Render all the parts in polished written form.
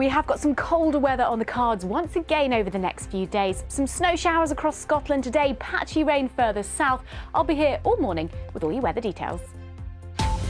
We have got some colder weather on the cards once again over the next few days. Some snow showers across Scotland today, patchy rain further south. I'll be here all morning with all your weather details.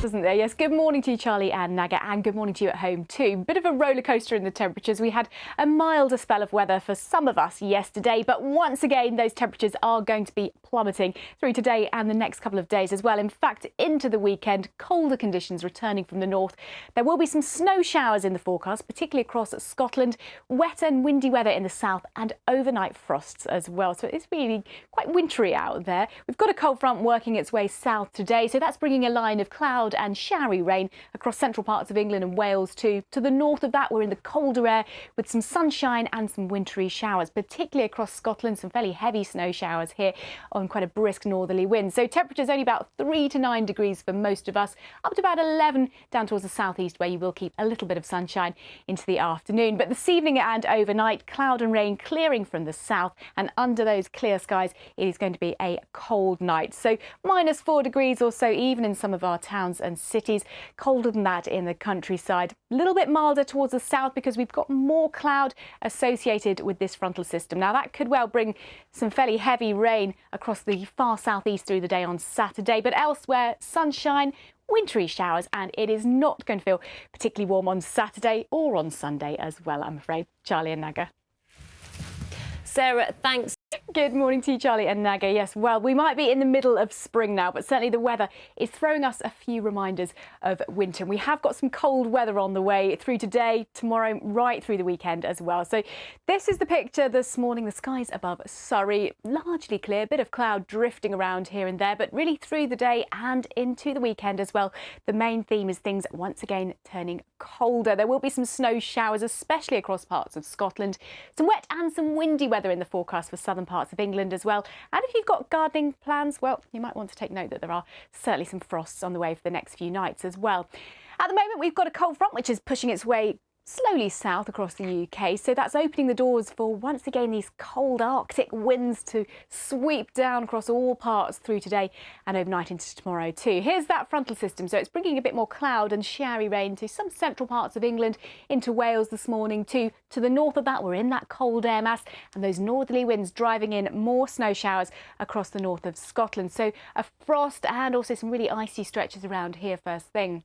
Isn't there? Yes, good morning to you, Charlie and Naga, and good morning to you at home too. Bit of a roller coaster in the temperatures. We had a milder spell of weather for some of us yesterday, but once again those temperatures are going to be plummeting through today and the next couple of days as well. In fact, into the weekend, colder conditions returning from the north. There will be some snow showers in the forecast, particularly across Scotland, wet and windy weather in the south and overnight frosts as well. So it's really quite wintry out there. We've got a cold front working its way south today, so that's bringing a line of cloud and showery rain across central parts of England and Wales too. To the north of that, we're in the colder air with some sunshine and some wintry showers, particularly across Scotland. Some fairly heavy snow showers here on quite a brisk northerly wind. So temperatures only about 3 to 9 degrees for most of us, up to about 11 down towards the southeast, where you will keep a little bit of sunshine into the afternoon. But this evening and overnight, cloud and rain clearing from the south, and under those clear skies it is going to be a cold night. So -4 degrees or so even in some of our towns and cities, colder than that in the countryside. A little bit milder towards the south because we've got more cloud associated with this frontal system. Now that could well bring some fairly heavy rain across the far southeast through the day on Saturday, but elsewhere sunshine, wintry showers, and it is not going to feel particularly warm on Saturday or on Sunday as well, I'm afraid. Charlie and Naga. Sarah, thanks. Good morning to you, Charlie and Naga. Yes, well, we might be in the middle of spring now, but certainly the weather is throwing us a few reminders of winter. We have got some cold weather on the way through today, tomorrow, right through the weekend as well. So this is the picture this morning. The skies above Surrey, largely clear, a bit of cloud drifting around here and there, but really through the day and into the weekend as well. The main theme is things once again turning colder. There will be some snow showers, especially across parts of Scotland. Some wet and some windy weather in the forecast for southern parts of England as well. And if you've got gardening plans, well, you might want to take note that there are certainly some frosts on the way for the next few nights as well. At the moment, we've got a cold front which is pushing its way slowly south across the UK, so that's opening the doors for once again these cold Arctic winds to sweep down across all parts through today and overnight into tomorrow too. Here's that frontal system, so it's bringing a bit more cloud and showery rain to some central parts of England, into Wales this morning too. To the north of that, we're in that cold air mass and those northerly winds driving in more snow showers across the north of Scotland. So a frost and also some really icy stretches around here first thing.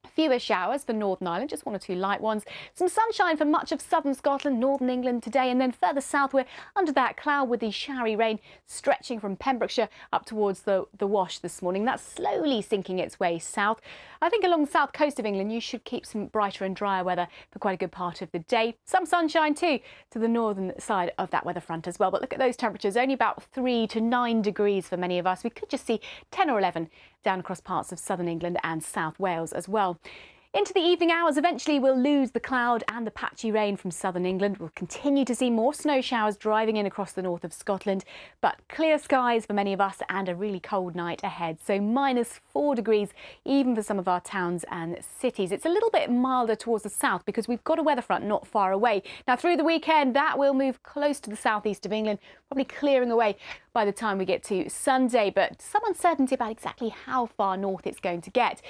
Fewer showers for Northern Ireland, just 1 or 2 light ones. Some sunshine for much of southern Scotland, northern England today, and then further south we're under that cloud with the showery rain stretching from Pembrokeshire up towards the Wash this morning. That's slowly sinking its way south. I think along the south coast of England you should keep some brighter and drier weather for quite a good part of the day. Some sunshine too to the northern side of that weather front as well. But look at those temperatures, only about 3 to 9 degrees for many of us. We could just see 10 or 11 down across parts of southern England and South Wales as well. Into the evening hours, eventually we'll lose the cloud and the patchy rain from southern England. We'll continue to see more snow showers driving in across the north of Scotland, but clear skies for many of us and a really cold night ahead. So -4 degrees even for some of our towns and cities. It's a little bit milder towards the south because we've got a weather front not far away. Now through the weekend that will move close to the southeast of England, probably clearing away by the time we get to Sunday, but some uncertainty about exactly how far north it's going to get.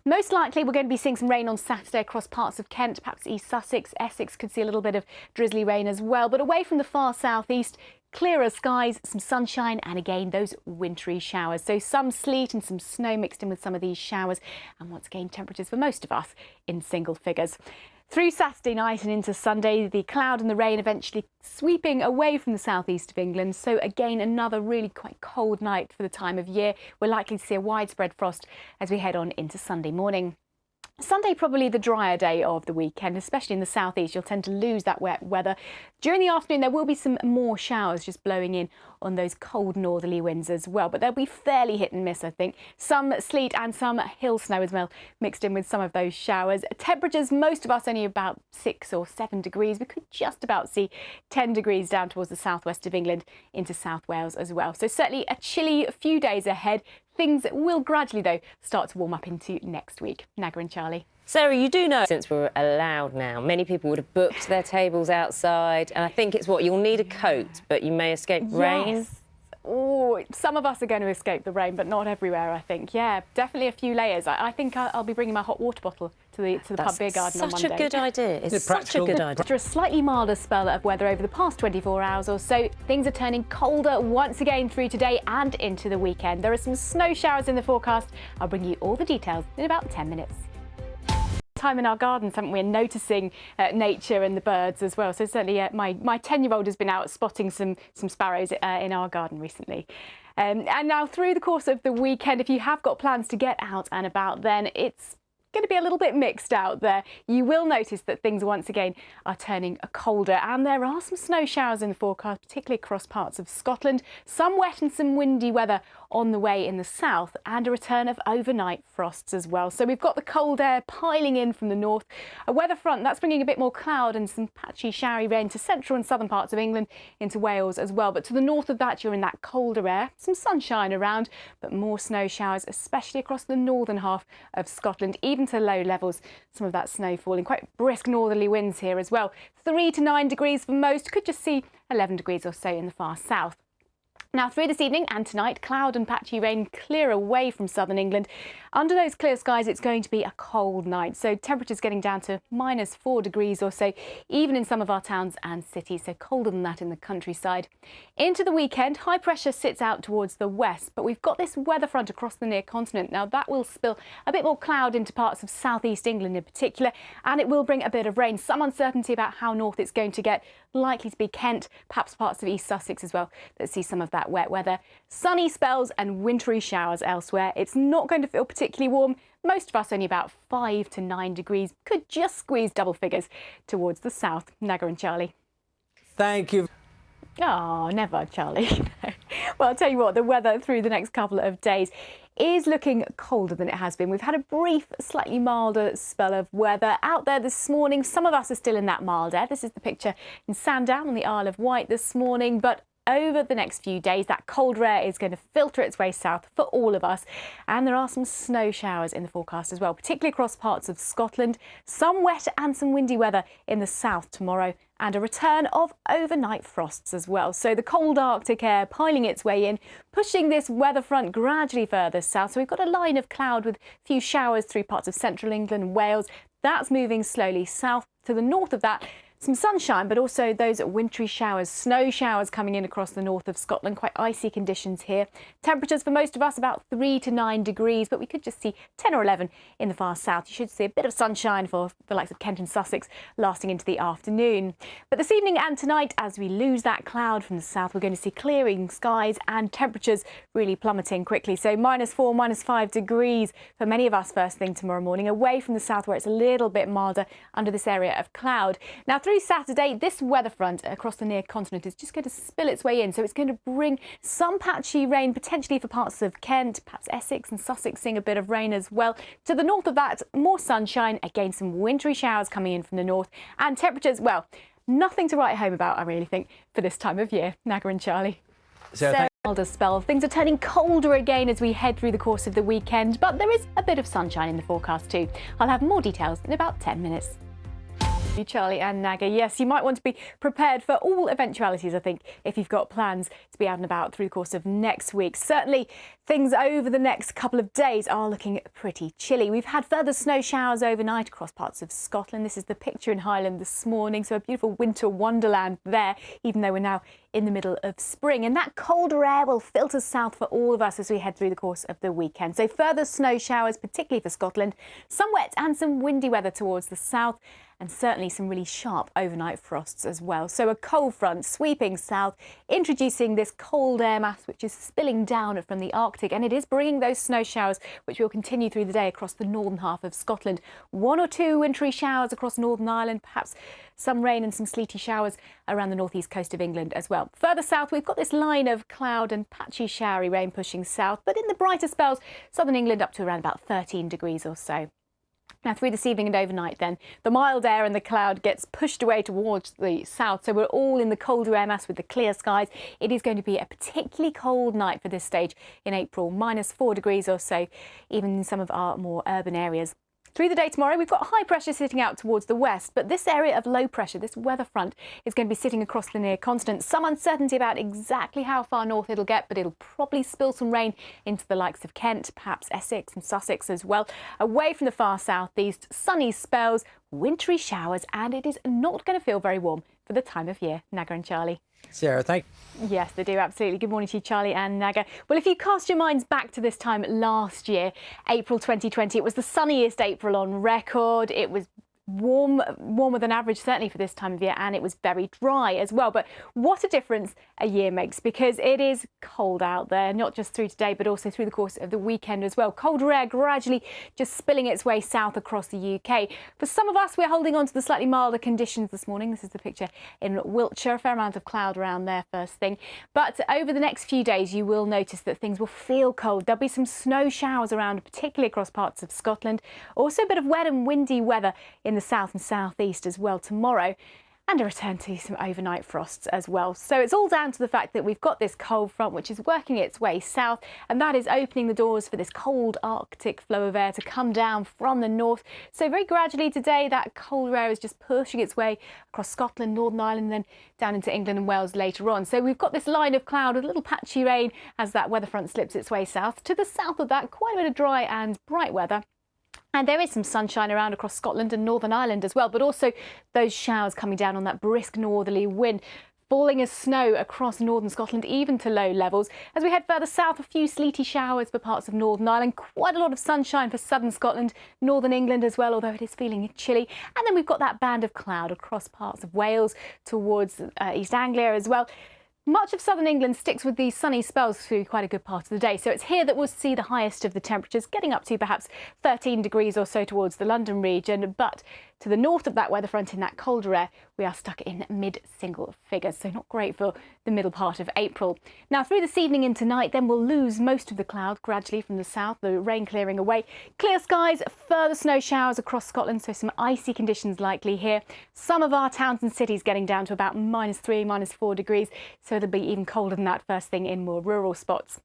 Most likely we're going to be seeing some rain on Saturday across parts of Kent, perhaps East Sussex. Essex could see a little bit of drizzly rain as well, but away from the far southeast, clearer skies, some sunshine, and again those wintry showers. So some sleet and some snow mixed in with some of these showers, and once again temperatures for most of us in single figures. Through Saturday night and into Sunday, the cloud and the rain eventually sweeping away from the southeast of England. So again, another really quite cold night for the time of year. We're likely to see a widespread frost as we head on into Sunday morning. Sunday probably the drier day of the weekend, especially in the southeast. You'll tend to lose that wet weather. During the afternoon there will be some more showers just blowing in on those cold northerly winds as well, but they'll be fairly hit and miss, I think. Some sleet and some hill snow as well mixed in with some of those showers. Temperatures, most of us only about 6 or 7 degrees. We could just about see 10 degrees down towards the southwest of England into South Wales as well. So certainly a chilly few days ahead. Things will gradually, though, start to warm up into next week. Naga and Charlie. Sarah, you do know, since we're allowed now, many people would have booked their tables outside, and I think it's what, you'll need a coat, but you may escape rain. Oh, some of us are going to escape the rain, but not everywhere, I think. Yeah, definitely a few layers. I think I'll be bringing my hot water bottle to the pub beer garden on Monday. Such a good idea. It's such a good idea. After a slightly milder spell of weather over the past 24 hours or so, things are turning colder once again through today and into the weekend. There are some snow showers in the forecast. I'll bring you all the details in about 10 minutes. Time in our gardens, haven't we, and noticing nature and the birds as well. So certainly my 10-year-old has been out spotting some sparrows in our garden recently. And now through the course of the weekend, if you have got plans to get out and about, then it's going to be a little bit mixed out there. You will notice that things once again are turning colder, and there are some snow showers in the forecast, particularly across parts of Scotland. Some wet and some windy weather on the way in the south, and a return of overnight frosts as well. So we've got the cold air piling in from the north. A weather front that's bringing a bit more cloud and some patchy showery rain to central and southern parts of England, into Wales as well. But to the north of that, you're in that colder air, some sunshine around, but more snow showers, especially across the northern half of Scotland, even to low levels. Some of that snow falling, quite brisk northerly winds here as well. 3 to 9 degrees for most, could just see 11 degrees or so in the far south. Now through this evening and tonight, cloud and patchy rain clear away from southern England. Under those clear skies, it's going to be a cold night, so temperatures getting down to -4 degrees or so, even in some of our towns and cities, so colder than that in the countryside. Into the weekend, high pressure sits out towards the west, but we've got this weather front across the near continent. Now that will spill a bit more cloud into parts of southeast England in particular, and it will bring a bit of rain. Some uncertainty about how north it's going to get, likely to be Kent, perhaps parts of East Sussex as well, that see some of that wet weather. Sunny spells and wintry showers elsewhere. It's not going to feel particularly warm. Most of us only about 5 to 9 degrees. Could just squeeze double figures towards the south. Naga and Charlie. Thank you. Oh, never, Charlie. Well, I'll tell you what, the weather through the next couple of days is looking colder than it has been. We've had a brief, slightly milder spell of weather out there this morning. Some of us are still in that mild air. This is the picture in Sandown on the Isle of Wight this morning, but over the next few days, that cold air is going to filter its way south for all of us. And there are some snow showers in the forecast as well, particularly across parts of Scotland. Some wet and some windy weather in the south tomorrow, and a return of overnight frosts as well. So the cold Arctic air piling its way in, pushing this weather front gradually further south. So we've got a line of cloud with a few showers through parts of central England and Wales. That's moving slowly south. To the north of that, some sunshine, but also those wintry showers, snow showers coming in across the north of Scotland. Quite icy conditions here. Temperatures for most of us about 3 to 9 degrees, but we could just see 10 or 11 in the far south. You should see a bit of sunshine for the likes of Kent and Sussex lasting into the afternoon. But this evening and tonight, as we lose that cloud from the south, we're going to see clearing skies and temperatures really plummeting quickly. So -4, -5 degrees for many of us first thing tomorrow morning, away from the south where it's a little bit milder under this area of cloud. Now through Saturday, this weather front across the near continent is just going to spill its way in. So it's going to bring some patchy rain, potentially for parts of Kent, perhaps Essex and Sussex seeing a bit of rain as well. To the north of that, more sunshine, again some wintry showers coming in from the north, and temperatures, well, nothing to write home about, I really think, for this time of year. Naga and Charlie. Sarah, Milder spell. Things are turning colder again as we head through the course of the weekend, but there is a bit of sunshine in the forecast too. I'll have more details in about 10 minutes. Charlie and Naga. Yes, you might want to be prepared for all eventualities, I think, if you've got plans to be out and about through the course of next week. Certainly, things over the next couple of days are looking pretty chilly. We've had further snow showers overnight across parts of Scotland. This is the picture in Highland this morning, so a beautiful winter wonderland there, even though we're now in the middle of spring. And that colder air will filter south for all of us as we head through the course of the weekend. So further snow showers, particularly for Scotland, some wet and some windy weather towards the south, and certainly some really sharp overnight frosts as well. So a cold front sweeping south, introducing this cold air mass which is spilling down from the Arctic, and it is bringing those snow showers which will continue through the day across the northern half of Scotland. 1 or 2 wintry showers across Northern Ireland, perhaps some rain and some sleety showers around the northeast coast of England as well. Further south, we've got this line of cloud and patchy showery rain pushing south, but in the brighter spells, southern England up to around about 13 degrees or so. Now through this evening and overnight then, the mild air and the cloud gets pushed away towards the south, so we're all in the colder air mass with the clear skies. It is going to be a particularly cold night for this stage in April, -4 degrees or so, even in some of our more urban areas. Through the day tomorrow, we've got high pressure sitting out towards the west, but this area of low pressure, this weather front, is going to be sitting across the near continent. Some uncertainty about exactly how far north it'll get, but it'll probably spill some rain into the likes of Kent, perhaps Essex and Sussex as well. Away from the far southeast, sunny spells, wintry showers, and it is not going to feel very warm for the time of year. Naga and Charlie. Sarah, thank you. Yes, they do, absolutely. Good morning to you, Charlie and Naga. Well, if you cast your minds back to this time last year, April 2020, it was the sunniest April on record. It was warmer than average, certainly for this time of year, and it was very dry as well. But what a difference a year makes, because it is cold out there, not just through today, but also through the course of the weekend as well. Colder air gradually just spilling its way south across the UK. For some of us, we're holding on to the slightly milder conditions this morning. This is the picture in Wiltshire, a fair amount of cloud around there first thing. But over the next few days, you will notice that things will feel cold. There'll be some snow showers around, particularly across parts of Scotland. Also a bit of wet and windy weather in the south and southeast as well tomorrow, and a return to some overnight frosts as well. So it's all down to the fact that we've got this cold front which is working its way south, and that is opening the doors for this cold Arctic flow of air to come down from the north. So very gradually today, that cold air is just pushing its way across Scotland, Northern Ireland, and then down into England and Wales later on. So we've got this line of cloud with a little patchy rain as that weather front slips its way south. To the south of that, quite a bit of dry and bright weather. And there is some sunshine around across Scotland and Northern Ireland as well, but also those showers coming down on that brisk northerly wind, falling as snow across northern Scotland, even to low levels. As we head further south, a few sleety showers for parts of Northern Ireland, quite a lot of sunshine for southern Scotland, northern England as well, although it is feeling chilly. And then we've got that band of cloud across parts of Wales towards East Anglia as well. Much of southern England sticks with these sunny spells through quite a good part of the day. So it's here that we'll see the highest of the temperatures, getting up to perhaps 13 degrees or so towards the London region. But to the north of that weather front, in that colder air, we are stuck in mid-single figures. So not great for the middle part of April. Now, through this evening and tonight, then we'll lose most of the cloud gradually from the south, the rain clearing away. Clear skies, further snow showers across Scotland, so some icy conditions likely here. Some of our towns and cities getting down to about -3, -4 degrees. So they'll be even colder than that first thing in more rural spots.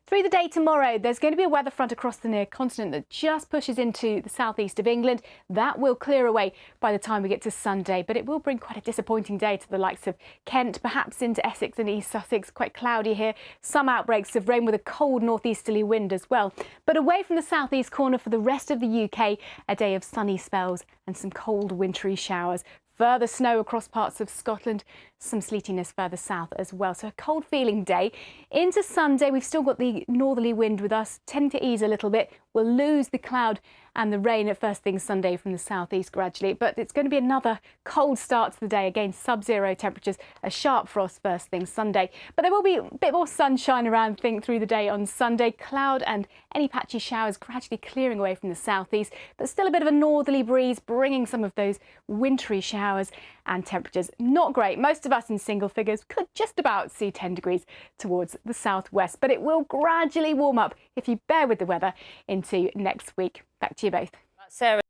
Through the day tomorrow, there's going to be a weather front across the near continent that just pushes into the southeast of England. That will clear away by the time we get to Sunday, but it will bring quite a disappointing day to the likes of Kent, perhaps into Essex and East Sussex. Quite cloudy here. Some outbreaks of rain with a cold northeasterly wind as well. But away from the southeast corner for the rest of the UK, a day of sunny spells and some cold wintry showers. Further snow across parts of Scotland, some sleetiness further south as well. So a cold feeling day. Into Sunday, we've still got the northerly wind with us, tending to ease a little bit. We'll lose the cloud and the rain at first thing Sunday from the southeast gradually, but it's going to be another cold start to the day. Again, sub-zero temperatures, a sharp frost first thing Sunday. But there will be a bit more sunshine around through the day on Sunday. Cloud and any patchy showers gradually clearing away from the southeast, but still a bit of a northerly breeze bringing some of those wintry showers, and temperatures not great. Most of us in single figures could just about see 10 degrees towards the southwest, but it will gradually warm up if you bear with the weather into next week. Back to you both. Sarah.